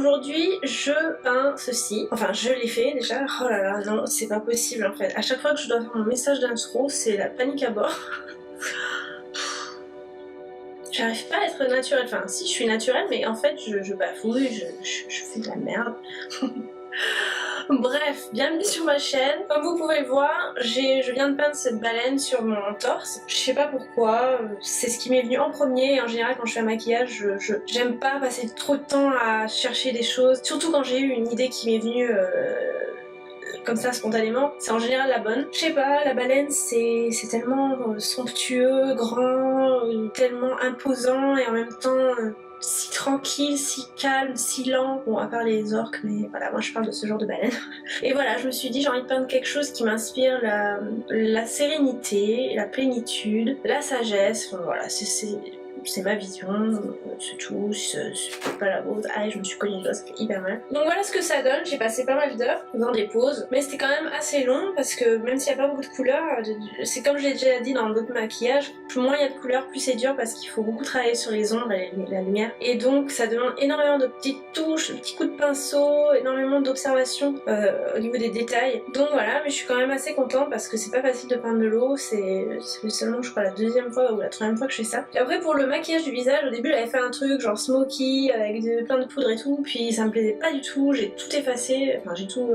Aujourd'hui, je peins ceci. Enfin, je l'ai fait déjà. Oh là là, non, c'est pas possible en fait. À chaque fois que je dois faire mon message d'intro, c'est la panique à bord. J'arrive pas à être naturelle. Enfin, si, je suis naturelle, mais en fait, je bafouille, je fais de la merde. Bref, bienvenue sur ma chaîne. Comme vous pouvez le voir, je viens de peindre cette baleine sur mon torse. Je sais pas pourquoi, c'est ce qui m'est venu en premier. Et en général, quand je fais un maquillage, j'aime pas passer trop de temps à chercher des choses. Surtout quand j'ai eu une idée qui m'est venue comme ça spontanément, c'est en général la bonne. Je sais pas, la baleine c'est tellement somptueux, grand, tellement imposant et en même temps si tranquille, si calme, si lent. Bon, à part les orques, mais voilà, moi je parle de ce genre de baleine. Et voilà, je me suis dit j'ai envie de peindre quelque chose qui m'inspire la sérénité, la plénitude, la sagesse. Enfin, voilà, c'est ma vision, c'est tout, c'est pas la vôtre. Ah, je me suis cognée le doigt, ça fait hyper mal. Donc voilà ce que ça donne, j'ai passé pas mal d'heures dans des pauses, mais c'était quand même assez long parce que même s'il n'y a pas beaucoup de couleurs, c'est comme je l'ai déjà dit dans d'autres maquillages, moins il y a de couleurs, plus c'est dur parce qu'il faut beaucoup travailler sur les ombres et la lumière. Et donc ça demande énormément de petites touches, de petits coups de pinceau, énormément d'observation au niveau des détails. Donc voilà, mais je suis quand même assez contente parce que c'est pas facile de peindre de l'eau, c'est seulement je crois la deuxième fois ou la troisième fois que je fais ça. Et après pour le maquillage du visage, au début j'avais fait un truc genre smoky avec plein de poudre et tout, puis ça me plaisait pas du tout, j'ai tout effacé, enfin j'ai tout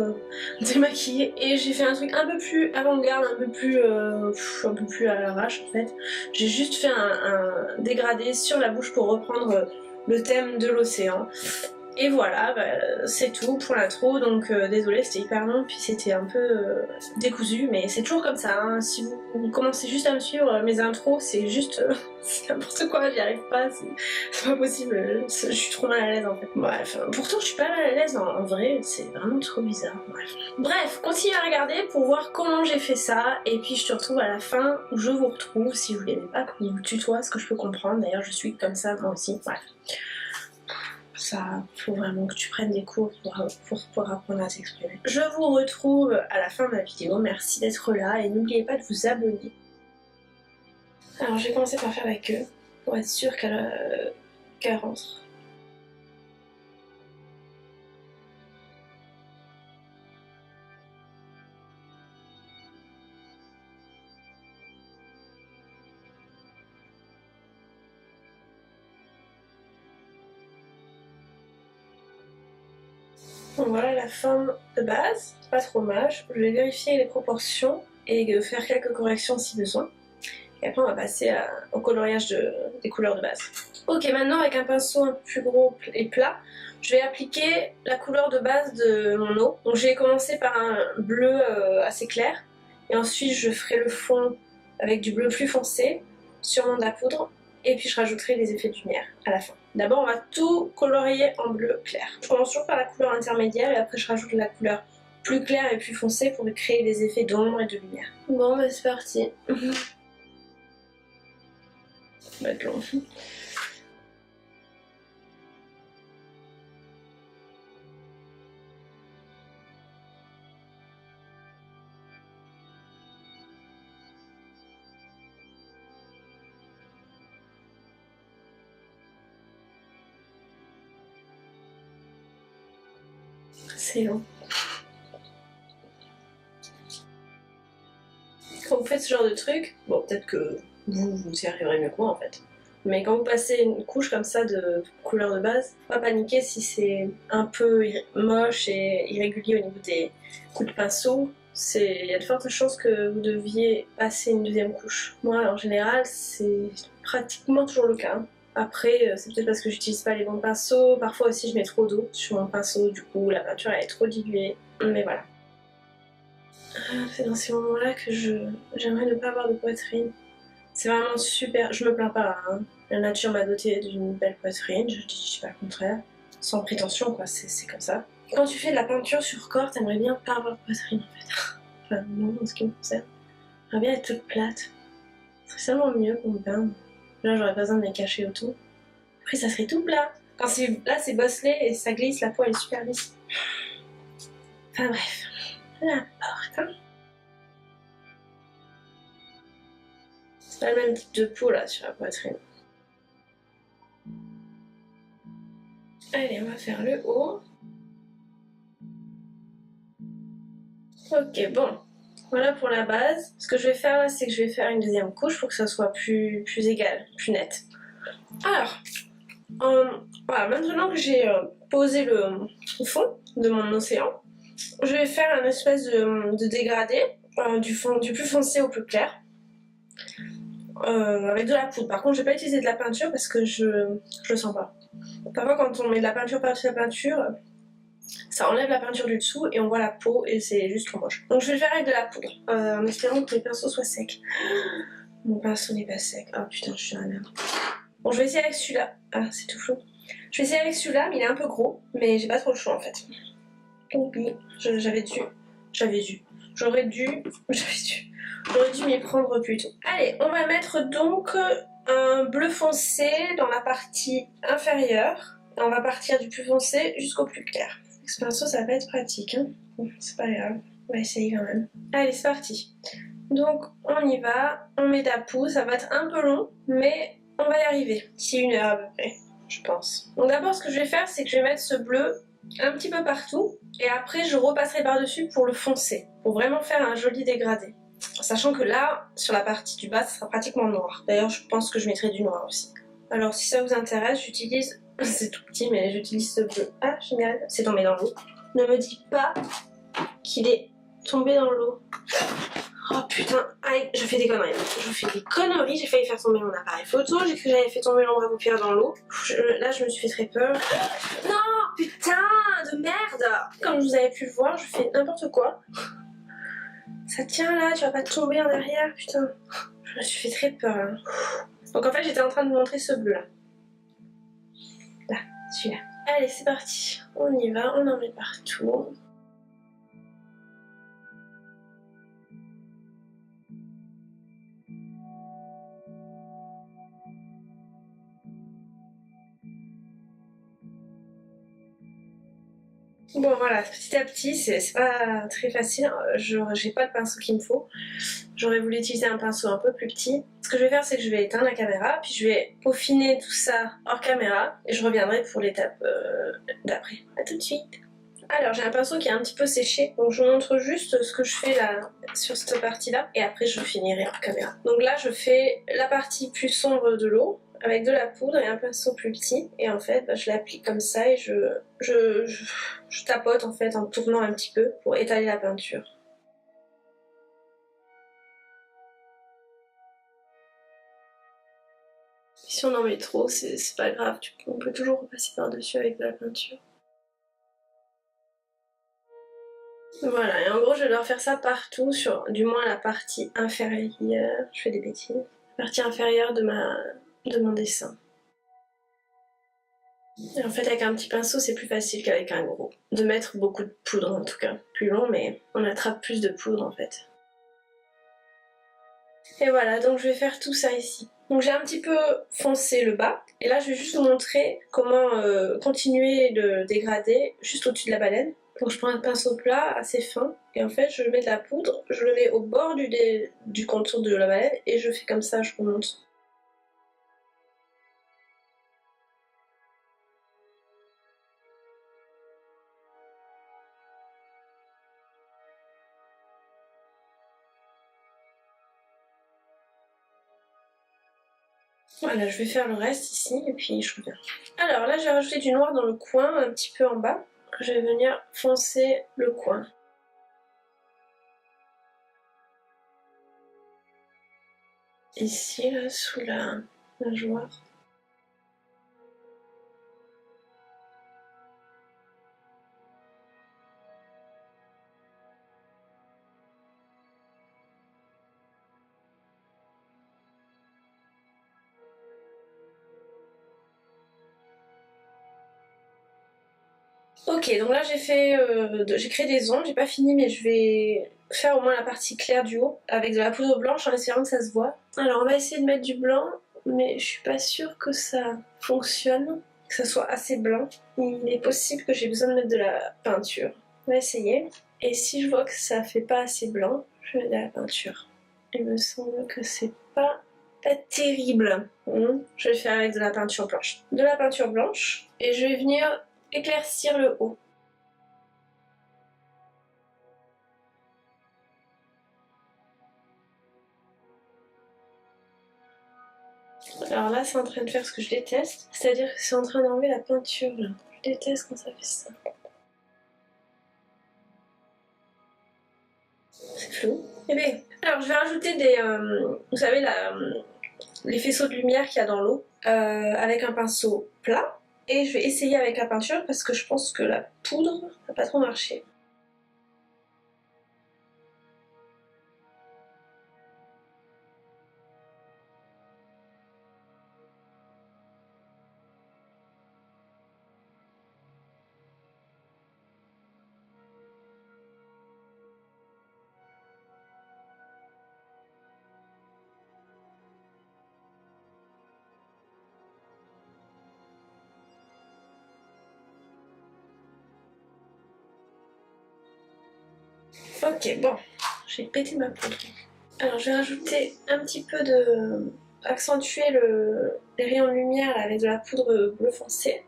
démaquillé et j'ai fait un truc un peu plus avant-garde, un peu plus à l'arrache en fait. J'ai juste fait un dégradé sur la bouche pour reprendre le thème de l'océan. Et voilà, bah, c'est tout pour l'intro, donc désolée c'était hyper long, puis c'était un peu décousu, mais c'est toujours comme ça, hein. Si vous commencez juste à me suivre, mes intros c'est juste c'est n'importe quoi, j'y arrive pas, c'est pas possible, je suis trop mal à l'aise en fait. Bref, pourtant je suis pas mal à l'aise en vrai, c'est vraiment trop bizarre, bref, continuez à regarder pour voir comment j'ai fait ça, et puis je te retrouve à la fin où je vous retrouve, si vous n'aimez pas qu'on vous tutoie, ce que je peux comprendre, d'ailleurs je suis comme ça moi aussi, bref. Ça, faut vraiment que tu prennes des cours pour apprendre à s'exprimer. Je vous retrouve à la fin de la vidéo, merci d'être là et n'oubliez pas de vous abonner. Alors je vais commencer par faire la queue, pour être sûre qu'elle rentre. Donc voilà la forme de base, pas trop mâche. Je vais vérifier les proportions et faire quelques corrections si besoin. Et après on va passer au coloriage des couleurs de base. Ok, maintenant avec un pinceau un peu plus gros et plat, je vais appliquer la couleur de base de mon eau. Donc j'ai commencé par un bleu assez clair, et ensuite je ferai le fond avec du bleu plus foncé, sûrement de la poudre, et puis je rajouterai les effets de lumière à la fin. D'abord on va tout colorier en bleu clair. Je commence toujours par la couleur intermédiaire et après je rajoute la couleur plus claire et plus foncée pour créer des effets d'ombre et de lumière. Bon bah c'est parti. Ça va être long. C'est long. Quand vous faites ce genre de truc, bon peut-être que vous y arriverez mieux que moi en fait. Mais quand vous passez une couche comme ça de couleur de base, pas paniquer si c'est un peu moche et irrégulier au niveau des coups de pinceau. Il y a de fortes chances que vous deviez passer une deuxième couche. Moi en général c'est pratiquement toujours le cas. Après c'est peut-être parce que j'utilise pas les bons pinceaux, parfois aussi je mets trop d'eau sur mon pinceau, du coup la peinture elle est trop diluée, mais voilà. C'est dans ces moments-là que j'aimerais ne pas avoir de poitrine. C'est vraiment super, je me plains pas, hein. La nature m'a doté d'une belle poitrine, je dis pas le contraire. Sans prétention quoi, c'est comme ça. Quand tu fais de la peinture sur corps, t'aimerais bien pas avoir de poitrine en fait. Enfin non, en ce qui me concerne. J'aimerais bien être toute plate. Ce serait tellement mieux pour me peindre. Là j'aurais pas besoin de me cacher autour. Après ça serait tout plat. Quand là c'est bosselé et ça glisse, la peau elle est super lisse. Enfin bref, n'importe. Hein. C'est pas le même type de peau là sur la poitrine. Allez, on va faire le haut. Ok, bon. Voilà pour la base. Ce que je vais faire là, c'est que je vais faire une deuxième couche pour que ça soit plus égal, plus net. Alors, voilà, maintenant que j'ai posé le fond de mon océan, je vais faire un espèce de dégradé du plus foncé au plus clair. Avec de la poudre. Par contre, je vais pas utiliser de la peinture parce que je le sens pas. Parfois, quand on met de la peinture par-dessus la peinture, ça enlève la peinture du dessous et on voit la peau et c'est juste trop moche. Donc je vais le faire avec de la poudre, en espérant que les pinceaux soient secs. Mon pinceau n'est pas sec. Oh putain, je suis dans la merde. Bon, je vais essayer avec celui-là. Ah, c'est tout flou. Je vais essayer avec celui-là, mais il est un peu gros, mais j'ai pas trop le choix en fait. Donc j'aurais dû m'y prendre plus tôt. Allez, on va mettre donc un bleu foncé dans la partie inférieure. Et on va partir du plus foncé jusqu'au plus clair. Avec ce pinceau, ça va pas être pratique. Hein. Bon, c'est pas grave, on va essayer quand même. Allez, c'est parti. Donc, on y va, on met de la poudre, ça va être un peu long, mais on va y arriver. D'ici 1 heure à peu près, je pense. Donc d'abord, ce que je vais faire, c'est que je vais mettre ce bleu un petit peu partout, et après je repasserai par-dessus pour le foncer, pour vraiment faire un joli dégradé. Sachant que là, sur la partie du bas, ça sera pratiquement noir. D'ailleurs, je pense que je mettrai du noir aussi. Alors, si ça vous intéresse, j'utilise... c'est tout petit, mais j'utilise ce bleu. Ah, génial, c'est tombé dans l'eau. Ne me dis pas qu'il est tombé dans l'eau. Oh putain, aïe, je fais des conneries. J'ai failli faire tomber mon appareil photo, j'ai cru que j'avais fait tomber l'ombre à paupières dans l'eau. Là, je me suis fait très peur. Non, putain, de merde. Comme vous avez pu le voir, je fais n'importe quoi. Ça tient là, tu vas pas tomber en arrière, putain. Je me suis fait très peur là. Donc en fait, j'étais en train de vous montrer ce bleu là. Là, celui-là. Allez, c'est parti. On y va, on en met partout. Bon voilà, petit à petit, c'est pas très facile, j'ai pas le pinceau qu'il me faut. J'aurais voulu utiliser un pinceau un peu plus petit. Ce que je vais faire, c'est que je vais éteindre la caméra, puis je vais peaufiner tout ça hors caméra, et je reviendrai pour l'étape d'après. A tout de suite. Alors j'ai un pinceau qui est un petit peu séché, donc je vous montre juste ce que je fais là, sur cette partie-là, et après je finirai hors caméra. Donc là je fais la partie plus sombre de l'eau, avec de la poudre et un pinceau plus petit, et en fait je l'applique comme ça et je tapote en fait en tournant un petit peu pour étaler la peinture. Si on en met trop, c'est pas grave, on peut toujours repasser par-dessus avec de la peinture. Voilà, et en gros je vais leur faire ça partout, sur du moins la partie inférieure, je fais des bêtises, la partie inférieure de mon dessin. Et en fait avec un petit pinceau c'est plus facile qu'avec un gros. De mettre beaucoup de poudre en tout cas. Plus long mais on attrape plus de poudre en fait. Et voilà, donc je vais faire tout ça ici. Donc j'ai un petit peu foncé le bas. Et là je vais juste vous montrer comment continuer le dégradé juste au-dessus de la baleine. Donc je prends un pinceau plat assez fin. Et en fait je mets de la poudre, je le mets au bord du contour de la baleine. Et je fais comme ça, je remonte. Voilà, je vais faire le reste ici et puis je reviens. Alors là, j'ai rajouté du noir dans le coin, un petit peu en bas. Je vais venir foncer le coin. Ici, là, sous la nageoire. Ok, donc là j'ai créé des ombres, j'ai pas fini mais je vais faire au moins la partie claire du haut avec de la poudre blanche en espérant que ça se voit. Alors on va essayer de mettre du blanc, mais je suis pas sûre que ça fonctionne, que ça soit assez blanc. Il est possible que j'ai besoin de mettre de la peinture. On va essayer. Et si je vois que ça fait pas assez blanc, je vais mettre de la peinture. Il me semble que c'est pas terrible. Je vais le faire avec de la peinture blanche. De la peinture blanche. Et je vais venir éclaircir le haut. Alors là, c'est en train de faire ce que je déteste, c'est-à-dire que c'est en train d'enlever la peinture là. Je déteste quand ça fait ça. C'est flou. Eh bien, alors je vais rajouter des, vous savez, les faisceaux de lumière qu'il y a dans l'eau avec un pinceau plat. Et je vais essayer avec la peinture parce que je pense que la poudre n'a pas trop marché. Ok, bon, j'ai pété ma poudre. Alors je vais rajouter un petit peu de... accentuer les rayons de lumière là, avec de la poudre bleu foncé.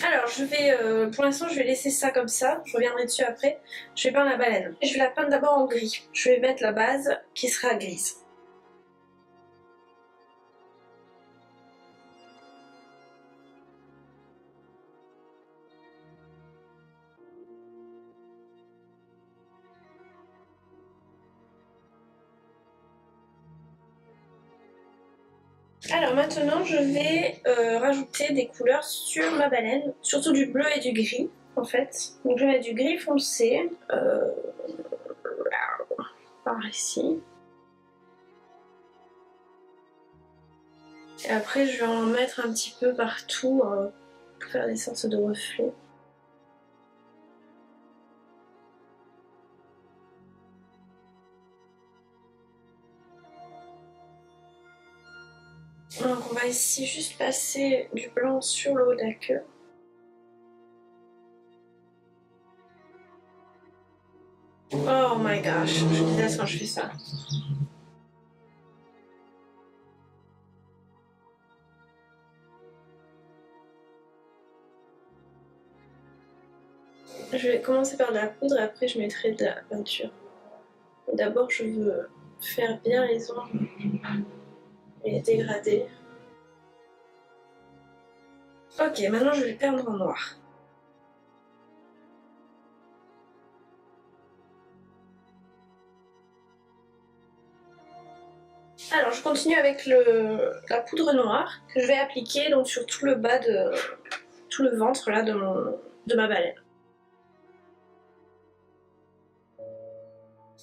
Alors je vais, pour l'instant je vais laisser ça comme ça, je reviendrai dessus après. Je vais peindre la baleine. Je vais la peindre d'abord en gris. Je vais mettre la base qui sera grise. Alors maintenant je vais rajouter des couleurs sur ma baleine, surtout du bleu et du gris en fait. Donc je vais mettre du gris foncé par ici. Et après je vais en mettre un petit peu partout pour faire des sortes de reflets. Donc on va ici juste passer du blanc sur le haut de la queue. Oh my gosh, je déteste quand je fais ça. Je vais commencer par de la poudre et après je mettrai de la peinture. D'abord je veux faire bien les ombres et les dégrader. Ok, maintenant je vais peindre en noir. Alors je continue avec la poudre noire que je vais appliquer donc sur tout le bas de tout le ventre là de ma baleine.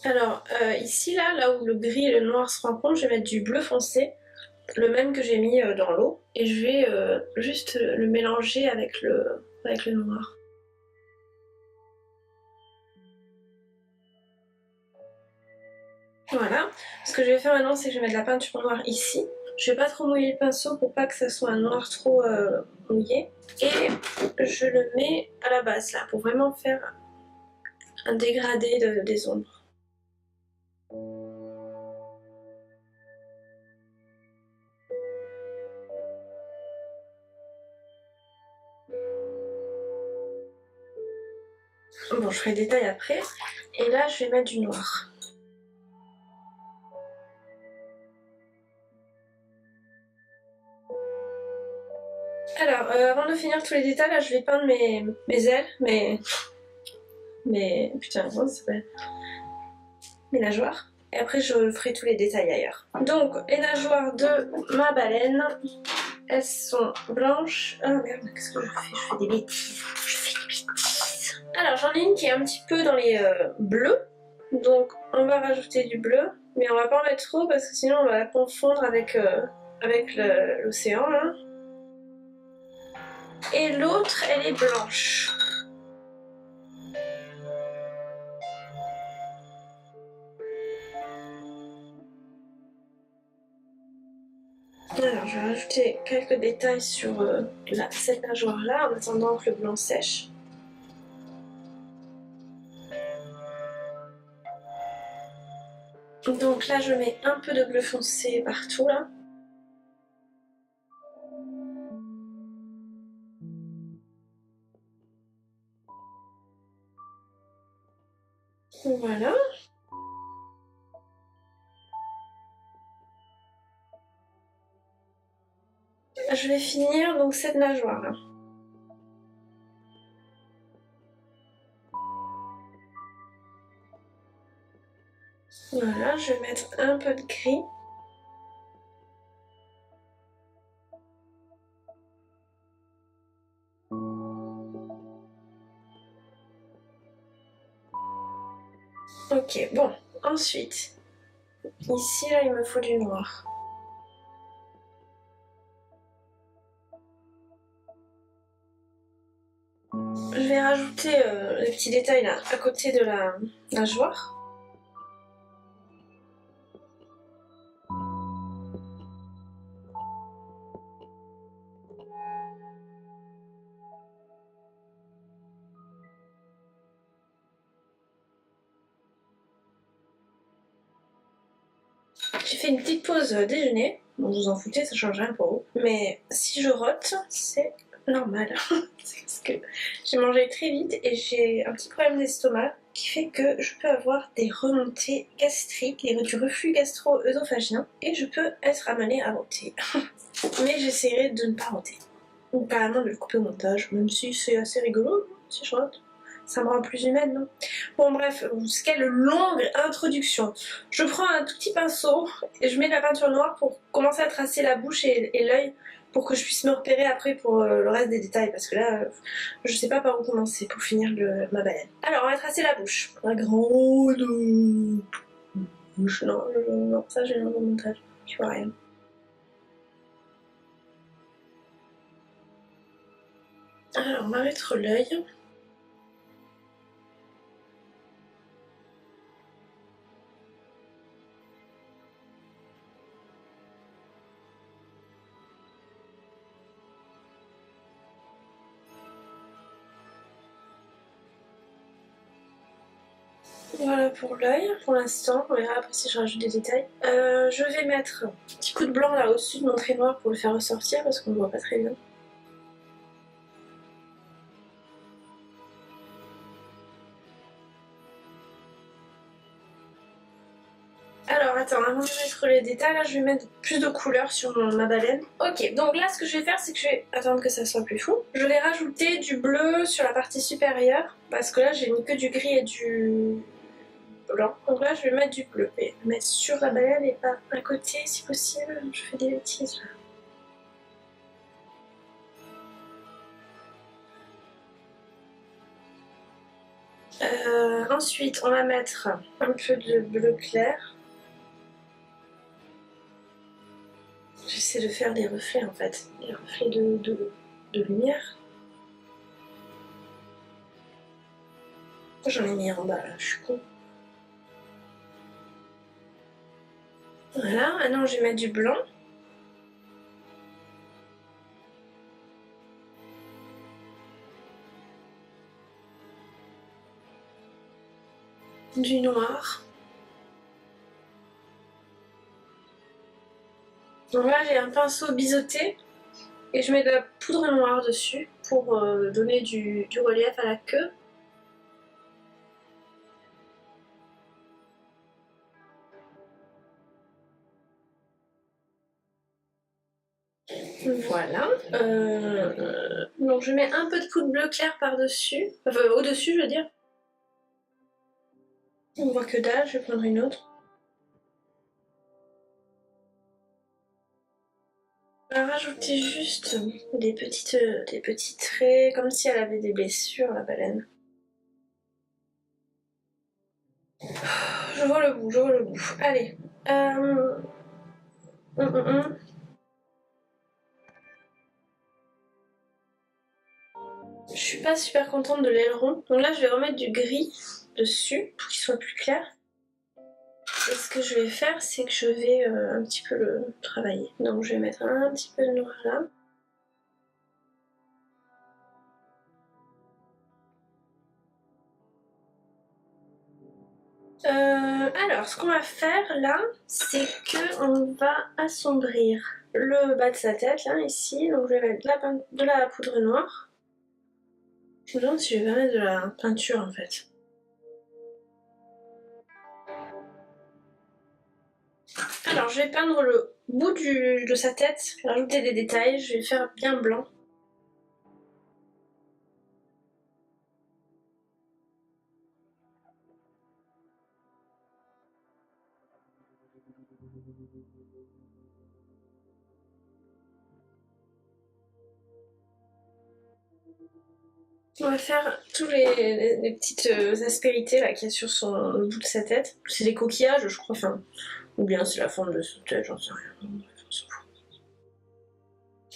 Alors ici là où le gris et le noir se rencontrent, je vais mettre du bleu foncé, le même que j'ai mis dans l'eau, et je vais juste le mélanger avec le noir. Voilà. Ce que je vais faire maintenant, c'est que je vais mettre de la peinture noire ici. Je vais pas trop mouiller le pinceau pour pas que ça soit un noir trop mouillé. Et je le mets à la base là, pour vraiment faire un dégradé des ombres. Bon, je ferai le détail après. Et là, je vais mettre du noir. Alors, avant de finir tous les détails, là, je vais peindre mes ailes, putain, comment ça s'appelle? Mes nageoires. Et après, je ferai tous les détails ailleurs. Donc, les nageoires de ma baleine, elles sont blanches. Ah merde, qu'est-ce que je fais? Je fais des bêtises. Alors, j'en ai une qui est un petit peu dans les bleus. Donc, on va rajouter du bleu. Mais on va pas en mettre trop parce que sinon, on va la confondre avec l'océan, là. Et l'autre, elle est blanche. Alors, je vais rajouter quelques détails sur cette nageoire-là en attendant que le blanc sèche. Donc là, je mets un peu de bleu foncé partout là. Voilà. Je vais finir donc cette nageoire là. Voilà, je vais mettre un peu de gris. Ok, bon, ensuite, ici là il me faut du noir. Je vais rajouter les petits détails là à côté de la nageoire. J'ai fait une petite pause déjeuner. Bon, vous en foutez, ça change rien pour vous. Mais si je rote, c'est normal. C'est parce que j'ai mangé très vite et j'ai un petit problème d'estomac qui fait que je peux avoir des remontées gastriques, du reflux gastro-œsophagien et je peux être amenée à roter. Mais j'essaierai de ne pas roter. Ou carrément de le couper au montage, même si c'est assez rigolo si je rote. Ça me rend plus humaine, non? Bon bref, quelle longue introduction. Je prends un tout petit pinceau et je mets de la peinture noire pour commencer à tracer la bouche et l'œil pour que je puisse me repérer après pour le reste des détails parce que là, je sais pas par où commencer pour finir ma baleine. Alors, on va tracer la bouche. La grande bouche. Non, non, ça j'ai un bon montage. Je vois rien. Alors, on va mettre l'œil. Voilà pour l'œil, pour l'instant, on verra après si je rajoute des détails. Je vais mettre un petit coup de blanc là au-dessus de mon trait noir pour le faire ressortir parce qu'on ne voit pas très bien. Alors attends, avant de mettre les détails, là je vais mettre plus de couleurs sur ma baleine. Ok, donc là ce que je vais faire c'est que je vais attendre que ça soit plus fou. Je vais rajouter du bleu sur la partie supérieure parce que là j'ai mis que du gris et du blanc. Donc là je vais mettre du bleu et mettre sur la baleine et pas à côté si possible. Je fais des bêtises là. Ensuite, on va mettre un peu de bleu clair. J'essaie de faire des reflets en fait, des reflets de lumière. J'en ai mis en bas là, je suis con. Voilà, maintenant je vais mettre du blanc. Du noir. Donc là j'ai un pinceau biseauté et je mets de la poudre noire dessus pour donner du relief à la queue. Voilà. Donc je mets un peu de poudre bleu clair par-dessus, enfin au-dessus je veux dire. On voit que dalle, je vais prendre une autre. On va rajouter juste des petits traits, comme si elle avait des blessures, la baleine. Je vois le bout, je vois le bout. Allez. Hum, hum, hum. Je suis pas super contente de l'aileron. Donc là, je vais remettre du gris dessus pour qu'il soit plus clair. Et ce que je vais faire, c'est que je vais un petit peu le travailler. Donc je vais mettre un petit peu de noir là. Alors, ce qu'on va faire là, c'est que on va assombrir le bas de sa tête, là, ici. Donc, je vais mettre de la poudre noire. Je me demande si je vais pas mettre de la peinture, en fait. Alors, je vais peindre le bout de sa tête, rajouter des détails, je vais faire bien blanc. On va faire tous les petites aspérités là qu'il y a sur le bout de sa tête. C'est des coquillages, je crois, enfin, ou bien c'est la forme de sa tête, j'en sais rien. On s'en fout.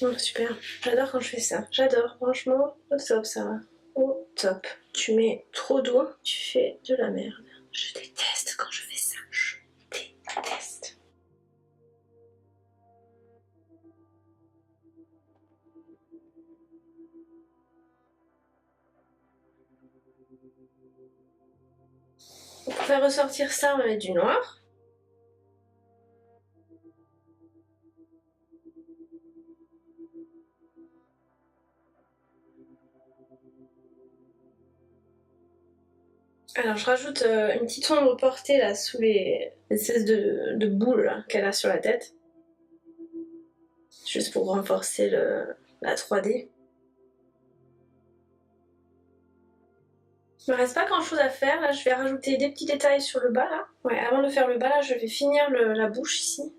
Oh, super, j'adore quand je fais ça. J'adore, franchement, au top ça va. Au top. Tu mets trop d'eau, tu fais de la merde. Je déteste quand je fais ça. Je déteste. Pour faire ressortir ça, on va mettre du noir. Alors je rajoute une petite ombre portée là sous les espèces de boules qu'elle a sur la tête. Juste pour renforcer la 3D. Il me reste pas grand chose à faire, là je vais rajouter des petits détails sur le bas là. Ouais, avant de faire le bas là, je vais finir la bouche ici.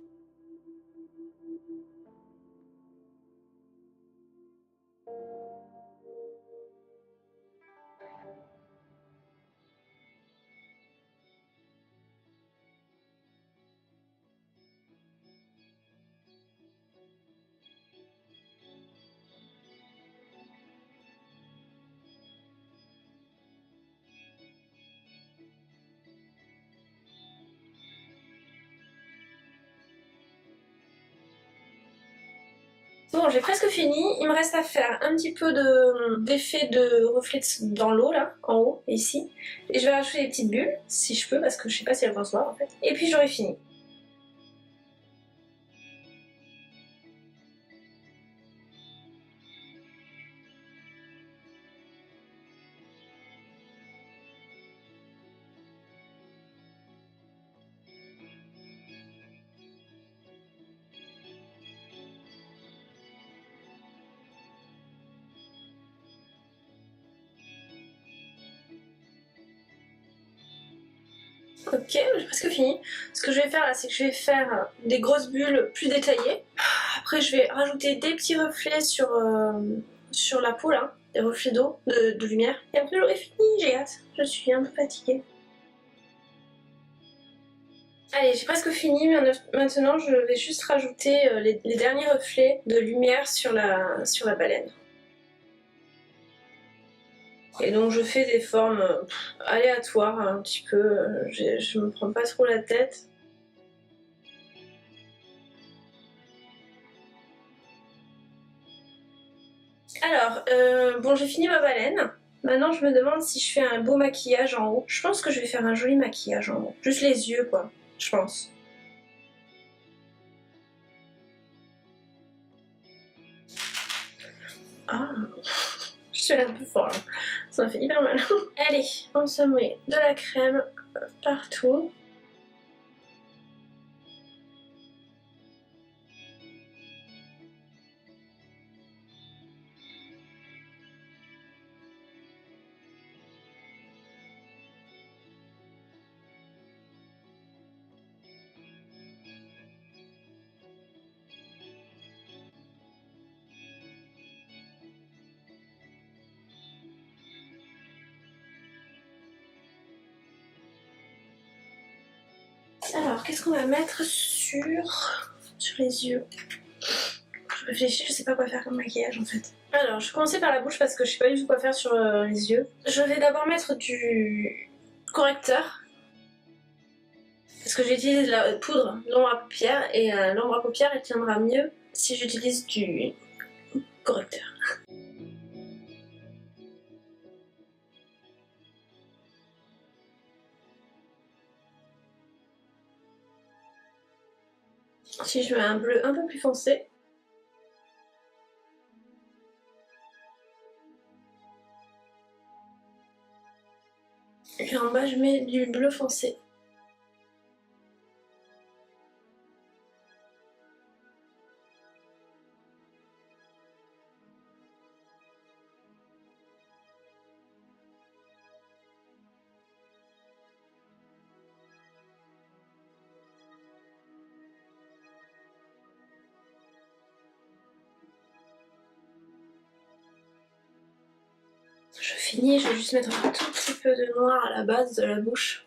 Bon, j'ai presque fini. Il me reste à faire un petit peu d'effet de reflet dans l'eau, là, en haut, ici. Et je vais rajouter des petites bulles, si je peux, parce que je sais pas si elles vont se voir, en fait. Et puis j'aurai fini. Ok, j'ai presque fini. Ce que je vais faire là, c'est que je vais faire des grosses bulles plus détaillées. Après, je vais rajouter des petits reflets sur la peau là, des reflets d'eau, de lumière. Et après, j'aurai fini, j'ai hâte. Je suis un peu fatiguée. Allez, j'ai presque fini, mais maintenant je vais juste rajouter les derniers reflets de lumière sur la baleine. Et donc je fais des formes aléatoires un petit peu, je me prends pas trop la tête. Alors, bon j'ai fini ma baleine. Maintenant je me demande si je fais un beau maquillage en haut. Je pense que je vais faire un joli maquillage en haut. Juste les yeux quoi, je pense. Ah, je suis allée un peu fort là. Ça m'a fait hyper mal. Allez, on se met de la crème partout. Alors, qu'est-ce qu'on va mettre sur les yeux? Je réfléchis, je sais pas quoi faire comme maquillage en fait. Alors, je vais commencer par la bouche parce que je sais pas du tout quoi faire sur les yeux. Je vais d'abord mettre du correcteur. Parce Parce que j'utilise la poudre, l'ombre à paupières, et l'ombre à paupières elle tiendra mieux si j'utilise du correcteur. Si je mets un bleu un peu plus foncé. Et en bas je mets du bleu foncé. Je finis, je vais juste mettre un tout petit peu de noir à la base de la bouche.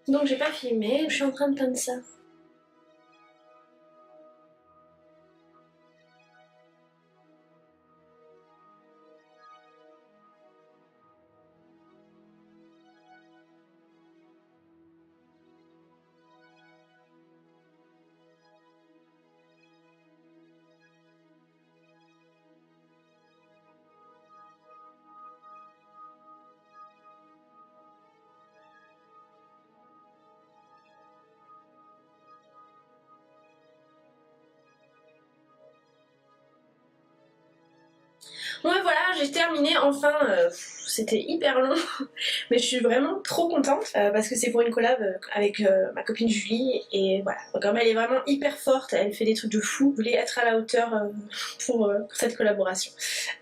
Donc j'ai pas filmé, je suis en train de peindre ça. Ouais voilà, j'ai terminé enfin, c'était hyper long, mais je suis vraiment trop contente parce que c'est pour une collab avec ma copine Julie et voilà, donc comme elle est vraiment hyper forte, elle fait des trucs de fou, je voulais être à la hauteur pour cette collaboration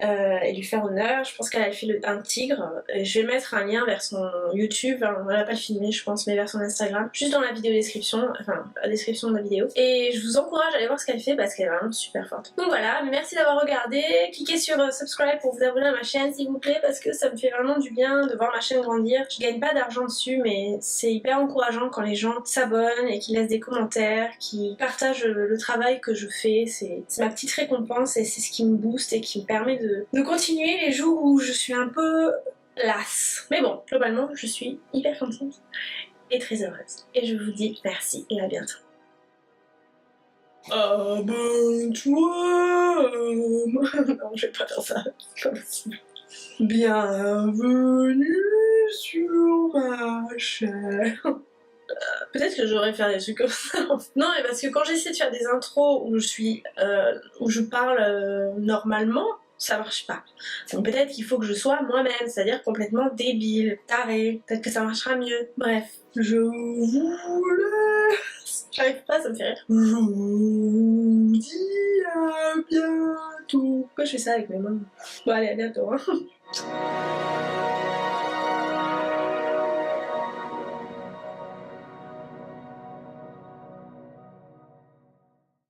et lui faire honneur. Je pense qu'elle a fait un tigre, et je vais mettre un lien vers son YouTube, hein, on va pas le filmer je pense, mais vers son Instagram, juste dans la vidéo description, enfin la description de la vidéo, et je vous encourage à aller voir ce qu'elle fait parce qu'elle est vraiment super forte. Donc voilà, merci d'avoir regardé, cliquez sur subscribe pour vous abonner à ma chaîne s'il vous plaît parce que ça me fait vraiment du bien de voir ma chaîne grandir. Je gagne pas d'argent dessus mais c'est hyper encourageant quand les gens s'abonnent et qu'ils laissent des commentaires, qui partagent le travail que je fais. C'est ma petite récompense et c'est ce qui me booste et qui me permet de continuer les jours où je suis un peu lasse. Mais bon, globalement je suis hyper contente et très heureuse. Et je vous dis merci et à bientôt. Abonne-toi. Non, je vais pas faire ça, c'est pas possible. Bienvenue sur ma chaîne. Peut-être que j'aurais faire des trucs comme ça. Non, mais parce que quand j'essaie de faire des intros où où je parle normalement, ça marche pas. Donc peut-être qu'il faut que je sois moi-même, c'est-à-dire complètement débile, tarée. Peut-être que ça marchera mieux. Bref, je vous laisse. J'arrive pas, ça me fait rire. Je vous dis à bientôt. Pourquoi je fais ça avec mes mains? Bon allez, à bientôt. Hein.